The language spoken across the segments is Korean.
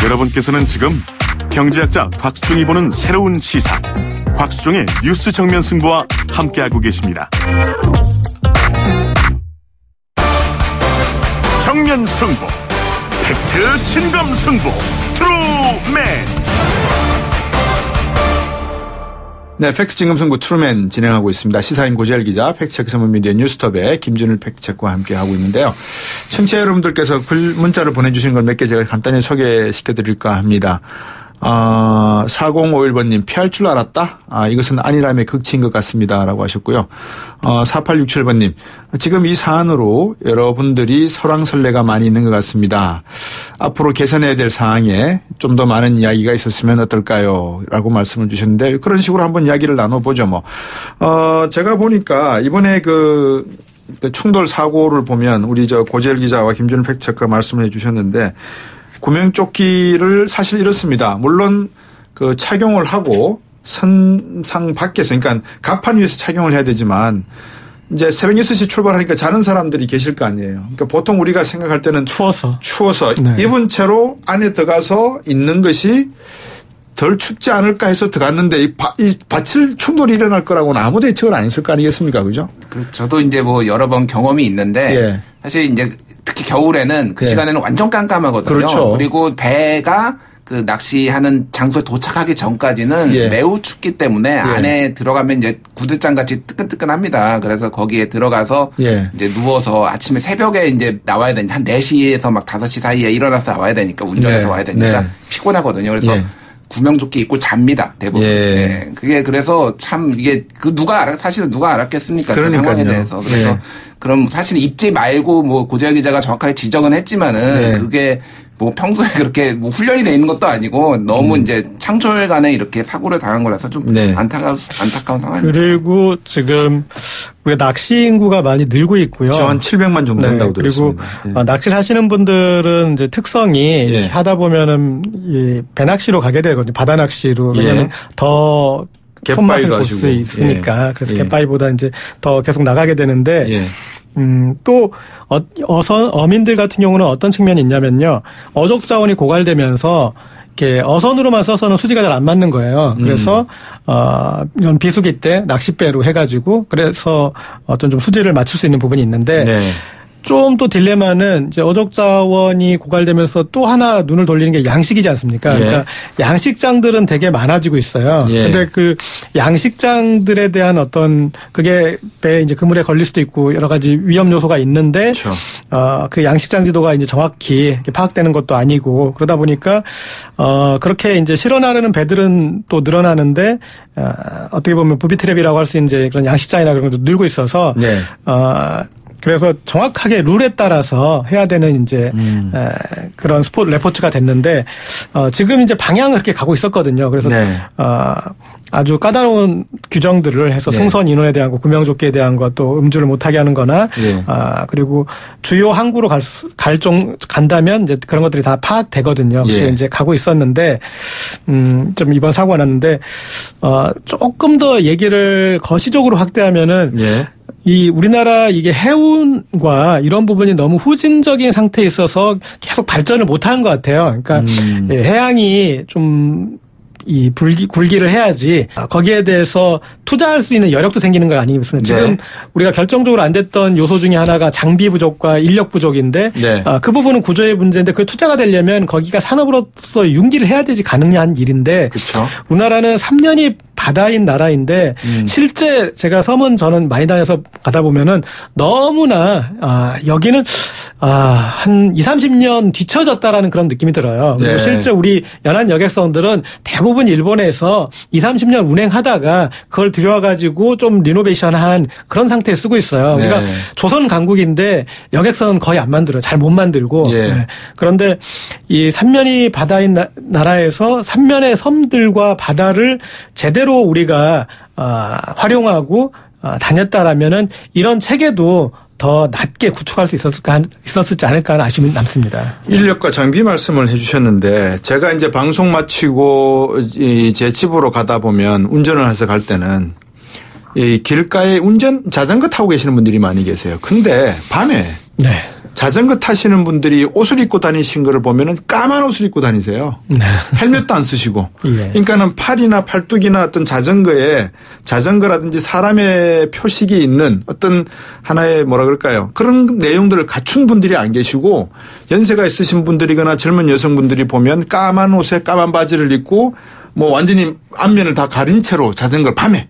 여러분께서는 지금 경제학자 곽수종이 보는 새로운 시사 곽수종의 뉴스 정면 승부와 함께하고 계십니다. 정면 승부, 팩트 진검 승부, 트루맨. 네, 팩트 진검 승부 트루맨 진행하고 있습니다. 시사인 고재열 기자, 팩트체크 전문미디어 뉴스톱의 김준일 팩트체크와 함께하고 있는데요. 청취자 여러분들께서 문자를 보내주신 걸 몇 개 제가 간단히 소개시켜드릴까 합니다. 4051번님, 피할 줄 알았다? 이것은 안일함의 극치인 것 같습니다. 라고 하셨고요. 4867번님, 지금 이 사안으로 여러분들이 설왕설래가 많이 있는 것 같습니다. 앞으로 개선해야 될 사항에 좀 더 많은 이야기가 있었으면 어떨까요? 라고 말씀을 주셨는데, 그런 식으로 한번 이야기를 나눠보죠, 제가 보니까 이번에 충돌 사고를 보면 우리 고재열 기자와 김준일 팩트체크가 말씀을 해 주셨는데, 구명조끼를 사실 이렇습니다. 물론 착용을 하고 선상 밖에서, 그러니까 갑판 위에서 착용을 해야 되지만 이제 새벽 6시 출발하니까 자는 사람들이 계실 거 아니에요. 그러니까 보통 우리가 생각할 때는 추워서 네. 입은 채로 안에 들어가서 있는 것이 덜 춥지 않을까 해서 들어갔는데 이 받칠 충돌이 일어날 거라고는 아무 대책은 안 있을 거 아니겠습니까? 그죠? 저도 이제 여러 번 경험이 있는데 예. 사실 이제 특히 겨울에는 그 예. 시간에는 완전 깜깜하거든요. 그렇죠. 그리고 배가 낚시하는 장소에 도착하기 전까지는 예. 매우 춥기 때문에 예. 안에 들어가면 이제 구들장 같이 뜨끈뜨끈합니다. 그래서 거기에 들어가서 예. 이제 누워서 아침에 새벽에 이제 나와야 되니까 한 4시에서 막 5시 사이에 일어나서 와야 되니까 운전해서 예. 와야 되니까 네. 피곤하거든요. 그래서 예. 구명조끼 입고 잡니다. 대부분. 예. 네. 그게 그래서 참 이게 사실은 누가 알았겠습니까? 그 상황에 대해서. 그래서 예. 그럼 사실 입지 말고 고재열 기자가 정확하게 지적은 했지만은 예. 그게 평소에 그렇게 훈련이 돼 있는 것도 아니고 너무 이제 창졸간에 이렇게 사고를 당한 거라서 좀 네. 안타까운 상황입니다. 그리고 지금 우리가 낚시 인구가 많이 늘고 있고요. 한 700만 정도 된다고 들었습니다. 그리고 낚시를 하시는 분들은 이제 특성이 이렇게 하다 보면은 이 배낚시로 가게 되거든요. 바다 낚시로. 왜냐하면 더 손맛을 볼 수 있으니까. 그래서 갯바위보다 이제 더 계속 나가게 되는데 또 어민들 같은 경우는 어떤 측면이 있냐면요. 어족 자원이 고갈되면서 이렇게 어선으로만 써서는 수지가 잘 안 맞는 거예요. 그래서 이런 비수기 때 낚싯배로 해가지고 그래서 어떤 좀 수지를 맞출 수 있는 부분이 있는데 네. 좀 또 딜레마는 이제 어족 자원이 고갈되면서 또 하나 눈을 돌리는 게 양식이지 않습니까? 예. 그러니까 양식장들은 되게 많아지고 있어요. 그런데 예. 양식장들에 대한 어떤 그게 배에 이제 그물에 걸릴 수도 있고 여러 가지 위험 요소가 있는데 그렇죠. 그 양식장 지도가 이제 정확히 파악되는 것도 아니고 그러다 보니까 그렇게 이제 실어 나르는 배들은 또 늘어나는데 어떻게 보면 부비트랩이라고 할 수 있는 이제 그런 양식장이나 그런 것도 늘고 있어서 네. 그래서 정확하게 룰에 따라서 해야 되는 이제 그런 스포츠 레포츠가 됐는데 지금 이제 방향을 그렇게 가고 있었거든요. 그래서 네. 아주 까다로운 규정들을 해서 네. 승선 인원에 대한 거, 구명조끼에 대한 것, 또 음주를 못하게 하는 거나 네. 그리고 주요 항구로 간다면 이제 그런 것들이 다 파악되거든요. 그게 네. 이제 가고 있었는데 좀 이번 사고가 났는데 조금 더 얘기를 거시적으로 확대하면은 네. 이 우리나라 이게 해운과 이런 부분이 너무 후진적인 상태에 있어서 계속 발전을 못하는 것 같아요. 그러니까 해양이 좀 이 굴기를 해야지 거기에 대해서 투자할 수 있는 여력도 생기는 거 아니겠습니까? 지금 네. 우리가 결정적으로 안 됐던 요소 중에 하나가 장비 부족과 인력 부족인데 네. 그 부분은 구조의 문제인데 그 투자가 되려면 거기가 산업으로서 융기를 해야 되지 가능한 일인데 그렇죠. 우리나라는 3년이 바다인 나라인데 실제 제가 섬은 저는 많이 다녀서 가다 보면은 너무나 여기는 한 20-30년 뒤처졌다라는 그런 느낌이 들어요. 그리고 네. 실제 우리 연안 여객선들은 대부분 일본에서 20-30년 운행하다가 그걸 들여와가지고 좀 리노베이션한 그런 상태에 쓰고 있어요. 네. 그러니까 조선 강국인데 여객선은 거의 안 만들어요. 잘 못 만들고. 네. 네. 그런데 이 삼면이 바다인 나라에서 삼면의 섬들과 바다를 제대로 우리가 활용하고 다녔다라면은 이런 체계도 더 낮게 구축할 수 있었을지 않을까 하는 아쉬움이 남습니다. 인력과 장비 말씀을 해 주셨는데 제가 이제 방송 마치고 제 집으로 가다 보면 운전을 해서 갈 때는 이 길가에 자전거 타고 계시는 분들이 많이 계세요. 근데 밤에 네. 자전거 타시는 분들이 옷을 입고 다니신 거를 보면은 까만 옷을 입고 다니세요. 네. 헬멧도 안 쓰시고. 예. 그러니까는 팔이나 팔뚝이나 어떤 자전거라든지 사람의 표식이 있는 어떤 하나의 뭐라 그럴까요? 그런 내용들을 갖춘 분들이 안 계시고 연세가 있으신 분들이거나 젊은 여성분들이 보면 까만 옷에 까만 바지를 입고 뭐 완전히 앞면을 다 가린 채로 자전거를 밤에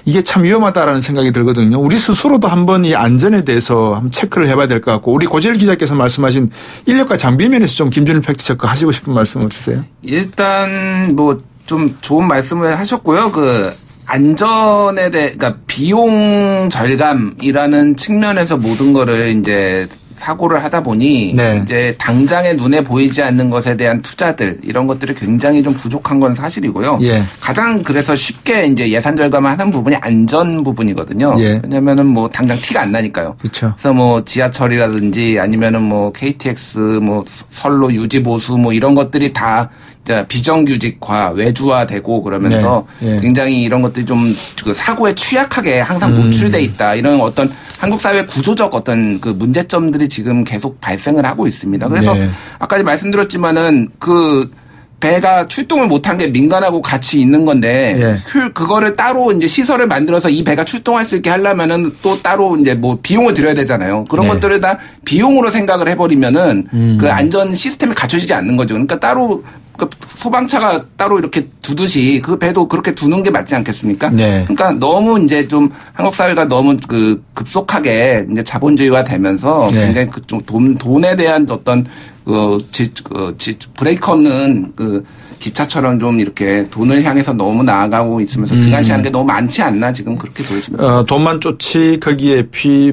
이게 참 위험하다라는 생각이 들거든요. 우리 스스로도 한번 이 안전에 대해서 한번 체크를 해봐야 될 것 같고 우리 고재일 기자께서 말씀하신 인력과 장비 면에서 좀 김준일 팩트체크 하시고 싶은 말씀 없으세요? 일단 뭐 좀 좋은 말씀을 하셨고요. 그 안전에 대해 그러니까 비용 절감이라는 측면에서 모든 거를 이제 사고를 하다 보니 네. 이제 당장의 눈에 보이지 않는 것에 대한 투자들 이런 것들이 굉장히 좀 부족한 건 사실이고요. 예. 가장 그래서 쉽게 이제 예산 절감을 하는 부분이 안전 부분이거든요. 예. 왜냐면은 뭐 당장 티가 안 나니까요. 그렇죠. 그래서 뭐 지하철이라든지 아니면은 뭐 KTX 뭐 선로 유지 보수 뭐 이런 것들이 다 비정규직화, 외주화되고 그러면서 네, 네. 굉장히 이런 것들이 좀 그 사고에 취약하게 항상 노출돼 있다. 이런 어떤 한국 사회 구조적 어떤 그 문제점들이 지금 계속 발생을 하고 있습니다. 그래서 네. 아까 말씀드렸지만은 그 배가 출동을 못한 게 민간하고 같이 있는 건데 예. 그거를 따로 이제 시설을 만들어서 이 배가 출동할 수 있게 하려면은 또 따로 이제 뭐 비용을 들여야 되잖아요. 그런 것들을 다 비용으로 생각을 해버리면은 그 안전 시스템이 갖춰지지 않는 거죠. 그러니까 따로 그 소방차가 따로 이렇게 두듯이 그 배도 그렇게 두는 게 맞지 않겠습니까? 네. 그러니까 너무 이제 좀 한국 사회가 너무 그 급속하게 이제 자본주의화 되면서 네. 굉장히 그 좀 돈에 대한 어떤 브레이크 없는 그 기차처럼 좀 이렇게 돈을 향해서 너무 나아가고 있으면서 등한시하는 게 너무 많지 않나 지금 그렇게 보여집니다. 돈만 쫓지 거기에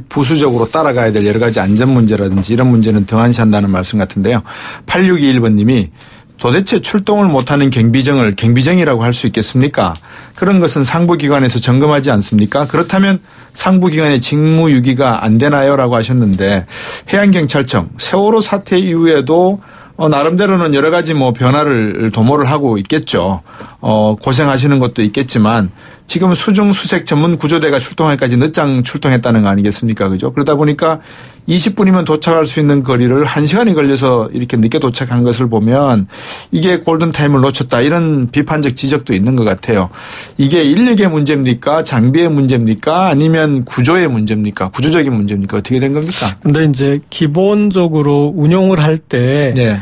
부수적으로 따라가야 될 여러 가지 안전 문제라든지 이런 문제는 등한시한다는 말씀 같은데요. 8621번님이 도대체 출동을 못하는 경비정을 경비정이라고 할 수 있겠습니까? 그런 것은 상부기관에서 점검하지 않습니까? 그렇다면 상부기관의 직무유기가 안 되나요? 라고 하셨는데 해양경찰청 세월호 사태 이후에도 나름대로는 여러 가지 뭐 변화를 도모를 하고 있겠죠. 고생하시는 것도 있겠지만 지금 수중 수색 전문 구조대가 출동하기까지 늦장 출동했다는 거 아니겠습니까? 그죠? 그러다 보니까 20분이면 도착할 수 있는 거리를 1시간이 걸려서 이렇게 늦게 도착한 것을 보면 이게 골든타임을 놓쳤다 이런 비판적 지적도 있는 것 같아요. 이게 인력의 문제입니까? 장비의 문제입니까? 아니면 구조의 문제입니까? 구조적인 문제입니까? 어떻게 된 겁니까? 근데 이제 기본적으로 운용을 할 때 네.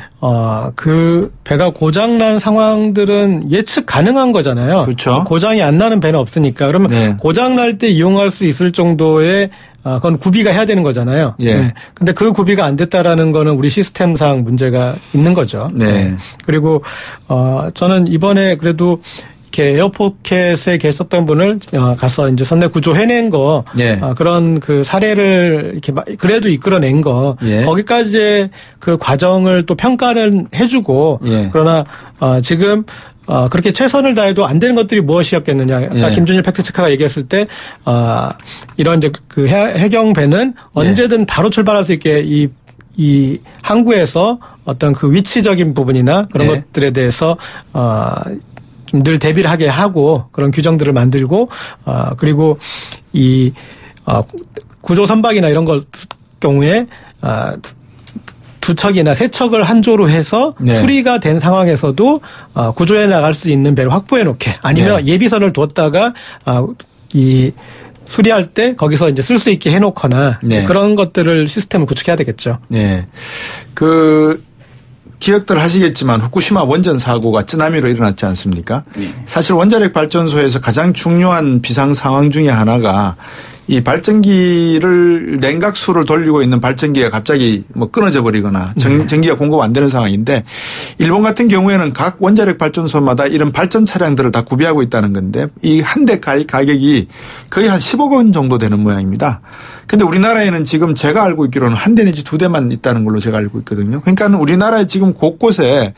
그 배가 고장난 상황들은 예측 가능한 거잖아요. 그렇죠. 고장이 안 나는 배는 없으니까. 그러면 네. 고장날 때 이용할 수 있을 정도의 그건 구비가 해야 되는 거잖아요. 예. 네. 근데 그 구비가 안 됐다라는 거는 우리 시스템상 문제가 있는 거죠. 네. 네. 그리고 저는 이번에 그래도 이렇게 에어포켓에 계셨던 분을 가서 이제 선내 구조 해낸 거 예. 그런 그 사례를 이렇게 그래도 이끌어낸 거 예. 거기까지의 그 과정을 또 평가를 해주고 예. 그러나 지금 그렇게 최선을 다해도 안 되는 것들이 무엇이었겠느냐. 아까 예. 김준일 팩트체크가 얘기했을 때, 이런 이제 그 해경배는 언제든 바로 출발할 수 있게 이 항구에서 어떤 그 위치적인 부분이나 그런 예. 것들에 대해서, 좀 늘 대비를 하게 하고 그런 규정들을 만들고, 그리고 구조 선박이나 이런 것 경우에, 두 척이나 세 척을 한 조로 해서 네. 수리가 된 상황에서도 구조해 나갈 수 있는 배를 확보해 놓게 아니면 네. 예비선을 뒀다가 수리할 때 거기서 이제 쓸 수 있게 해놓거나 네. 그런 것들을 시스템을 구축해야 되겠죠. 네, 기억들 하시겠지만 후쿠시마 원전 사고가 쓰나미로 일어났지 않습니까? 사실 원자력 발전소에서 가장 중요한 비상 상황 중에 하나가 이 발전기를 냉각수를 돌리고 있는 발전기가 갑자기 뭐 끊어져 버리거나 전기가 공급 안 되는 상황인데 일본 같은 경우에는 각 원자력 발전소마다 이런 발전 차량들을 다 구비하고 있다는 건데 이 한 대 가격이 거의 한 10억 원 정도 되는 모양입니다. 근데 우리나라에는 지금 제가 알고 있기로는 한 대 내지 두 대만 있다는 걸로 제가 알고 있거든요. 그러니까 우리나라에 지금 곳곳에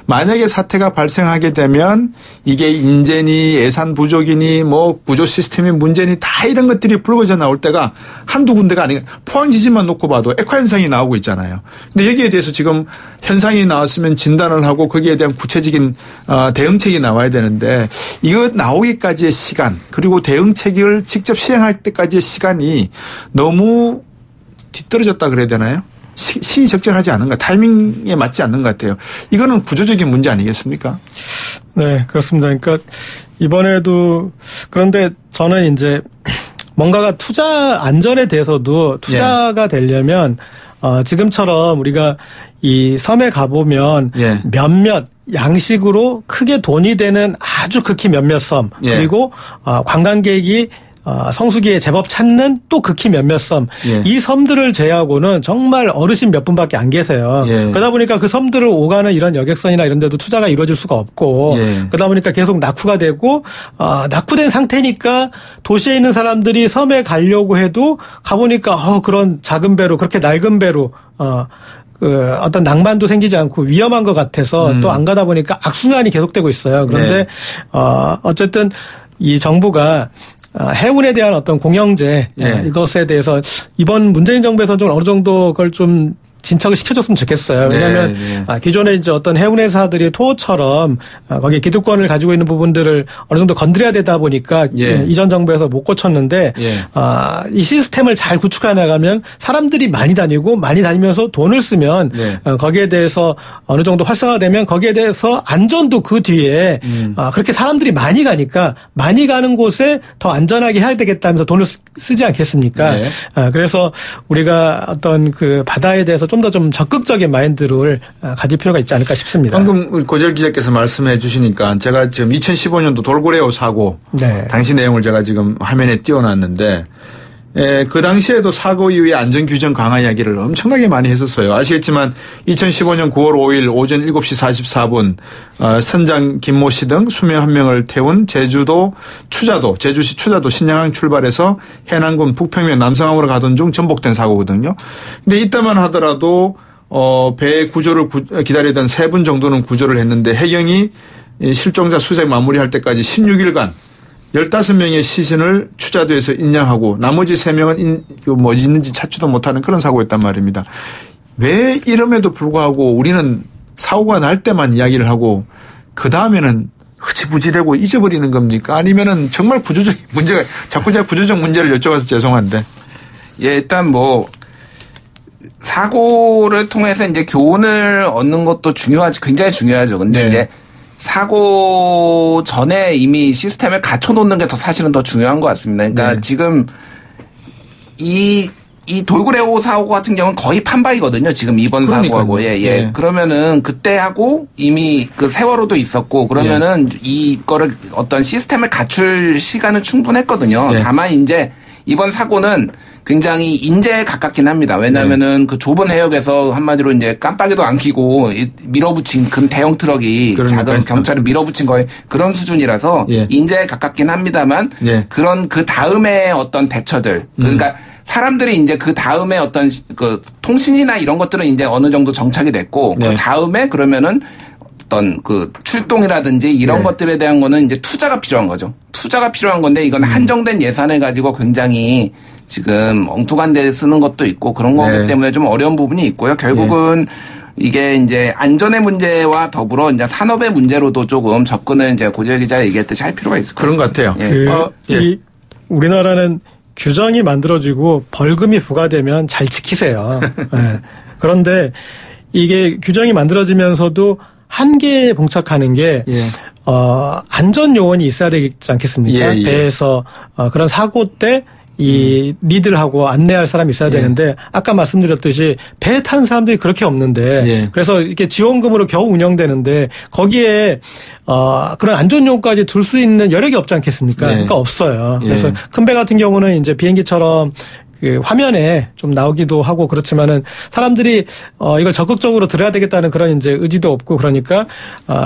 만약에 사태가 발생하게 되면 이게 인재니 예산 부족이니 뭐 구조 시스템의 문제니 다 이런 것들이 불거져 나올 때가 한두 군데가 아니고 포항 지진만 놓고 봐도 액화 현상이 나오고 있잖아요. 근데 여기에 대해서 지금 현상이 나왔으면 진단을 하고 거기에 대한 구체적인 대응책이 나와야 되는데 이거 나오기까지의 시간 그리고 대응책을 직접 시행할 때까지의 시간이 너무 뒤떨어졌다 그래야 되나요? 시적절하지 않은 것, 타이밍에 맞지 않는 것 같아요. 이거는 구조적인 문제 아니겠습니까? 네, 그렇습니다. 그러니까 이번에도 그런데 저는 이제 뭔가가 투자 안전에 대해서도 투자가 되려면 지금처럼 우리가 이 섬에 가보면 몇몇 양식으로 크게 돈이 되는 아주 극히 몇몇 섬 그리고 관광객이 성수기에 제법 찾는 또 극히 몇몇 섬. 이 섬들을 제외하고는 정말 어르신 몇 분밖에 안 계세요. 그러다 보니까 그 섬들을 오가는 이런 여객선이나 이런 데도 투자가 이루어질 수가 없고 그러다 보니까 계속 낙후가 되고 낙후된 상태니까 도시에 있는 사람들이 섬에 가려고 해도 가보니까 그런 작은 배로 그렇게 낡은 배로 어떤 낭만도 생기지 않고 위험한 것 같아서 또 안 가다 보니까 악순환이 계속되고 있어요. 그런데 어쨌든 이 정부가 해운에 대한 어떤 공영제 이것에 대해서 이번 문재인 정부에서 좀 어느 정도 그걸 좀 진척을 시켜줬으면 좋겠어요. 왜냐하면 기존에 이제 어떤 해운회사들이 토호처럼 거기에 기득권을 가지고 있는 부분들을 어느 정도 건드려야 되다 보니까 이전 정부에서 못 고쳤는데 이 시스템을 잘 구축해 나가면 사람들이 많이 다니고 많이 다니면서 돈을 쓰면 거기에 대해서 어느 정도 활성화되면 거기에 대해서 안전도 그 뒤에 그렇게 사람들이 많이 가니까 많이 가는 곳에 더 안전하게 해야 되겠다면서 돈을 쓰지 않겠습니까? 그래서 우리가 어떤 그 바다에 대해서 좀 더 좀 적극적인 마인드를 가질 필요가 있지 않을까 싶습니다. 방금 고재열 기자께서 말씀해 주시니까 제가 지금 2015년도 돌고래호 사고 당시 내용을 제가 지금 화면에 띄워놨는데 그 당시에도 사고 이후에 안전규정 강화 이야기를 엄청나게 많이 했었어요. 아시겠지만 2015년 9월 5일 오전 7시 44분 선장 김모 씨 등 21명을 태운 제주시 추자도 신양항 출발해서 해남군 북평면 남성항으로 가던 중 전복된 사고거든요. 근데 이때만 하더라도 배 구조를 기다리던 3분 정도는 구조를 했는데 해경이 실종자 수색 마무리할 때까지 16일간 15명의 시신을 추자도에서 인양하고 나머지 3명은 뭐 있는지 찾지도 못하는 그런 사고였단 말입니다. 왜 이름에도 불구하고 우리는 사고가 날 때만 이야기를 하고 그 다음에는 흐지부지되고 잊어버리는 겁니까? 아니면은 정말 구조적인 문제가 자꾸 제가 구조적 문제를 여쭤봐서 죄송한데. 일단 뭐 사고를 통해서 이제 교훈을 얻는 것도 굉장히 중요하죠. 근데 이제 사고 전에 이미 시스템을 갖춰놓는 게 더 사실은 더 중요한 것 같습니다. 그러니까 지금 이 돌고래호 사고 같은 경우는 거의 판박이거든요. 지금 이번 사고하고. 그러면은 그때하고 이미 그 세월호도 있었고 그러면은 이거를 어떤 시스템을 갖출 시간은 충분했거든요. 다만 이제 이번 사고는 굉장히 인재에 가깝긴 합니다. 왜냐면은 그 좁은 해역에서 한마디로 이제 깜빡이도 안 켜고 밀어붙인 큰 대형 트럭이 작은 경차를 밀어붙인 거에 그런 수준이라서 인재에 가깝긴 합니다만 그런 그 다음에 어떤 대처들 그러니까 사람들이 이제 그 다음에 어떤 그 통신이나 이런 것들은 이제 어느 정도 정착이 됐고 그 다음에 그러면은 어떤 그 출동이라든지 이런 것들에 대한 거는 이제 투자가 필요한 거죠. 투자가 필요한 건데 이건 한정된 예산을 가지고 굉장히 지금 엉뚱한 데 쓰는 것도 있고 그런 거기 때문에 좀 어려운 부분이 있고요. 결국은 이게 이제 안전의 문제와 더불어 이제 산업의 문제로도 조금 접근을 이제 고재열 기자가 얘기했듯이 할 필요가 있을 것 그런 같습니다. 것 같아요. 우리나라는 규정이 만들어지고 벌금이 부과되면 잘 지키세요. 그런데 이게 규정이 만들어지면서도 한계에 봉착하는 게 안전 요원이 있어야 되지 않겠습니까? 배에서 그런 사고 때 이 리드를 하고 안내할 사람이 있어야 되는데 아까 말씀드렸듯이 배에 탄 사람들이 그렇게 없는데 그래서 이렇게 지원금으로 겨우 운영되는데 거기에 그런 안전요원까지 둘 수 있는 여력이 없지 않겠습니까? 그러니까 없어요. 그래서 큰 배 같은 경우는 이제 비행기처럼 그 화면에 좀 나오기도 하고 그렇지만은 사람들이 이걸 적극적으로 들어야 되겠다는 그런 이제 의지도 없고 그러니까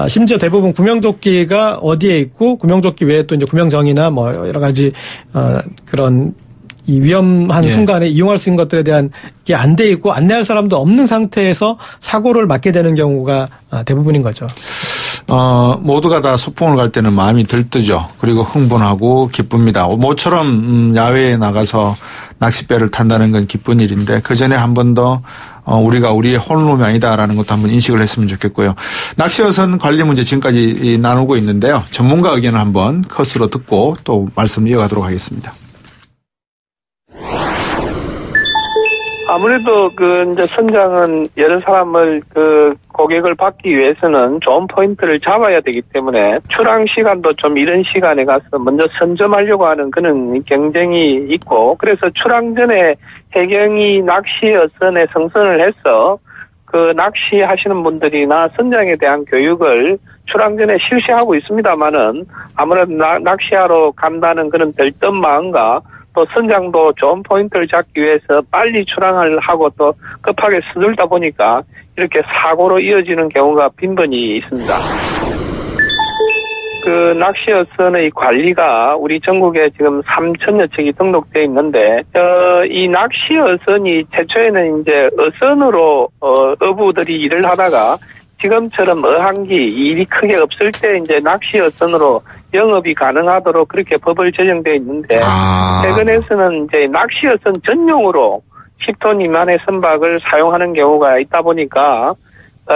심지어 대부분 구명조끼가 어디에 있고 구명조끼 외에 또 이제 구명정이나 뭐 여러 가지 그런 이 위험한 순간에 이용할 수 있는 것들에 대한 게 안 돼 있고 안내할 사람도 없는 상태에서 사고를 맞게 되는 경우가 대부분인 거죠. 모두가 다 소풍을 갈 때는 마음이 들뜨죠. 그리고 흥분하고 기쁩니다. 모처럼 야외에 나가서 낚싯배를 탄다는 건 기쁜 일인데 그 전에 한 번 더 우리가 우리의 홀몸이 아니다라는 것도 한번 인식을 했으면 좋겠고요. 낚시어선 관리 문제 지금까지 나누고 있는데요. 전문가 의견을 한번 컷으로 듣고 또 말씀 이어가도록 하겠습니다. 아무래도 이제 선장은 여러 사람을 고객을 받기 위해서는 좋은 포인트를 잡아야 되기 때문에 출항 시간도 좀 이른 시간에 가서 먼저 선점하려고 하는 그런 경쟁이 있고, 그래서 출항 전에 해경이 낚시 어선에 성선을 해서 낚시하시는 분들이나 선장에 대한 교육을 출항 전에 실시하고 있습니다만은 아무래도 낚시하러 간다는 그런 들뜬 마음과 또 선장도 좋은 포인트를 잡기 위해서 빨리 출항을 하고 또 급하게 서둘다 보니까 이렇게 사고로 이어지는 경우가 빈번히 있습니다. 낚시 어선의 관리가 우리 전국에 지금 3,000여 척이 등록되어 있는데, 이 낚시 어선이 최초에는 이제 어선으로, 어부들이 일을 하다가 지금처럼 어항기 일이 크게 없을 때 이제 낚시 어선으로 영업이 가능하도록 그렇게 법을 제정되어 있는데, 최근에서는 이제 낚시 어선 전용으로 10톤 미만의 선박을 사용하는 경우가 있다 보니까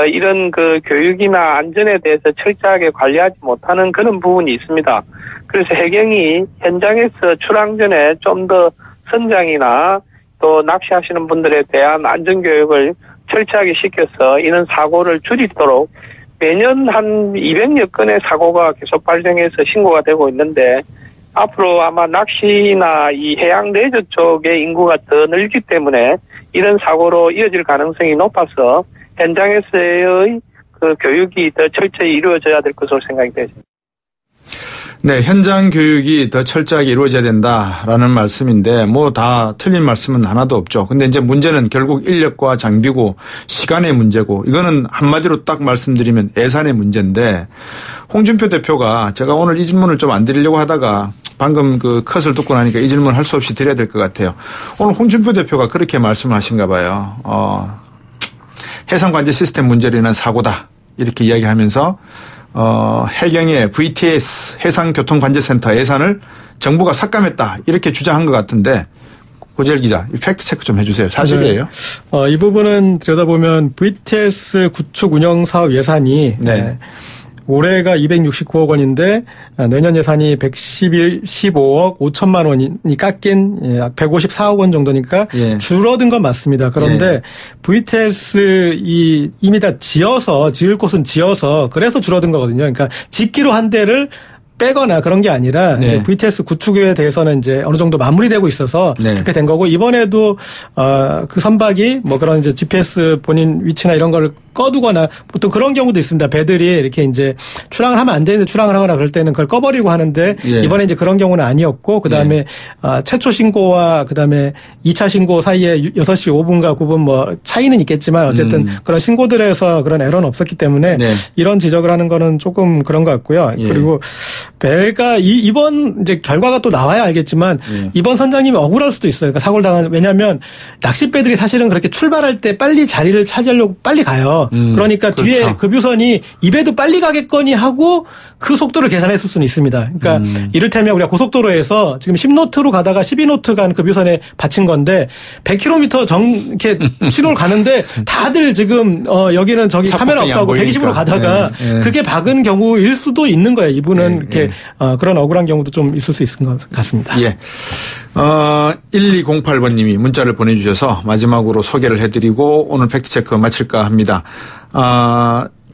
이런 교육이나 안전에 대해서 철저하게 관리하지 못하는 그런 부분이 있습니다. 그래서 해경이 현장에서 출항 전에 좀 더 선장이나 또 낚시하시는 분들에 대한 안전교육을 철저하게 시켜서 이런 사고를 줄이도록 매년 한 200여 건의 사고가 계속 발생해서 신고가 되고 있는데, 앞으로 아마 낚시나 이 해양 레저 쪽의 인구가 더 늘기 때문에 이런 사고로 이어질 가능성이 높아서 현장에서의 교육이 더 철저히 이루어져야 될 것으로 생각이 되십니다. 네, 현장 교육이 더 철저하게 이루어져야 된다라는 말씀인데 다 틀린 말씀은 하나도 없죠. 근데 이제 문제는 결국 인력과 장비고 시간의 문제고, 이거는 한마디로 딱 말씀드리면 예산의 문제인데, 홍준표 대표가 제가 오늘 이 질문을 좀 안 드리려고 하다가 방금 컷을 듣고 나니까 이 질문 할 수 없이 드려야 될 것 같아요. 오늘 홍준표 대표가 그렇게 말씀하신가 봐요. 해상관제 시스템 문제로 인한 사고다, 이렇게 이야기하면서 해경의 VTS 해상교통관제센터 예산을 정부가 삭감했다, 이렇게 주장한 것 같은데, 고재열 기자, 팩트 체크 좀 해주세요. 사실이에요? 이 부분은 들여다보면 VTS 구축 운영 사업 예산이 올해가 269억 원인데 내년 예산이 115억 5천만 원이 깎인 154억 원 정도니까 줄어든 건 맞습니다. 그런데 VTS 이미 다 지을 곳은 지어서 그래서 줄어든 거거든요. 그러니까 짓기로 한 데를 빼거나 그런 게 아니라 이제 VTS 구축에 대해서는 이제 어느 정도 마무리되고 있어서 그렇게 된 거고, 이번에도 그 선박이 그런 이제 GPS 본인 위치나 이런 걸 꺼두거나, 보통 그런 경우도 있습니다. 배들이 이렇게 이제 출항을 하면 안 되는데 출항을 하거나 그럴 때는 그걸 꺼버리고 하는데, 이번에 이제 그런 경우는 아니었고, 그다음에 최초 신고와 그다음에 2차 신고 사이에 6시 5분과 9분 차이는 있겠지만 어쨌든 그런 신고들에서 그런 에러는 없었기 때문에 이런 지적을 하는 거는 조금 그런 것 같고요. 그리고 배가 이번 이제 결과가 또 나와야 알겠지만 이번 선장님이 억울할 수도 있어요. 그러니까 사고를 왜냐하면 낚싯배들이 사실은 그렇게 출발할 때 빨리 자리를 차지하려고 빨리 가요. 그러니까 그렇죠. 뒤에 급유선이 이 배도 빨리 가겠거니 하고 그 속도를 계산했을 수는 있습니다. 그러니까 이를테면 우리가 고속도로에서 지금 10노트로 가다가 12노트 간 급유선에 받친 건데 100km 이렇게 신호를 가는데 다들 지금 여기는 저기 카메라 없다고 120으로 가다가 그게 박은 경우일 수도 있는 거예요. 이분은 이렇게 그런 억울한 경우도 좀 있을 수 있을 것 같습니다. 1208번님이 문자를 보내주셔서 마지막으로 소개를 해드리고 오늘 팩트체크 마칠까 합니다.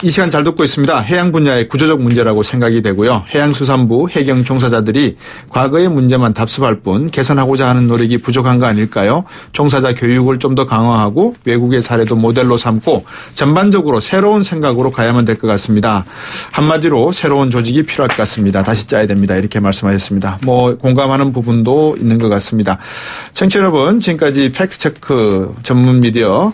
이 시간 잘 듣고 있습니다. 해양 분야의 구조적 문제라고 생각이 되고요. 해양수산부 해경 종사자들이 과거의 문제만 답습할 뿐 개선하고자 하는 노력이 부족한 거 아닐까요? 종사자 교육을 좀 더 강화하고 외국의 사례도 모델로 삼고 전반적으로 새로운 생각으로 가야만 될 것 같습니다. 한마디로 새로운 조직이 필요할 것 같습니다. 다시 짜야 됩니다. 이렇게 말씀하셨습니다. 공감하는 부분도 있는 것 같습니다. 청취자 여러분, 지금까지 팩트체크 전문 미디어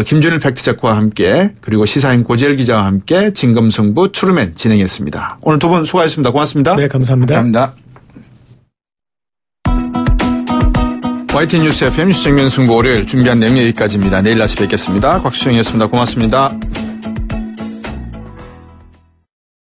김준일 팩트체크와 함께, 그리고 시사인 고재열 기자와 함께 진검승부 추루맨 진행했습니다. 오늘 두 분 수고하셨습니다. 고맙습니다. 네, 감사합니다. 감사합니다. YTN 뉴스 FM 시정면 승부 월요일 준비한 내용 여기까지입니다. 내일 다시 뵙겠습니다. 곽수영이었습니다. 고맙습니다.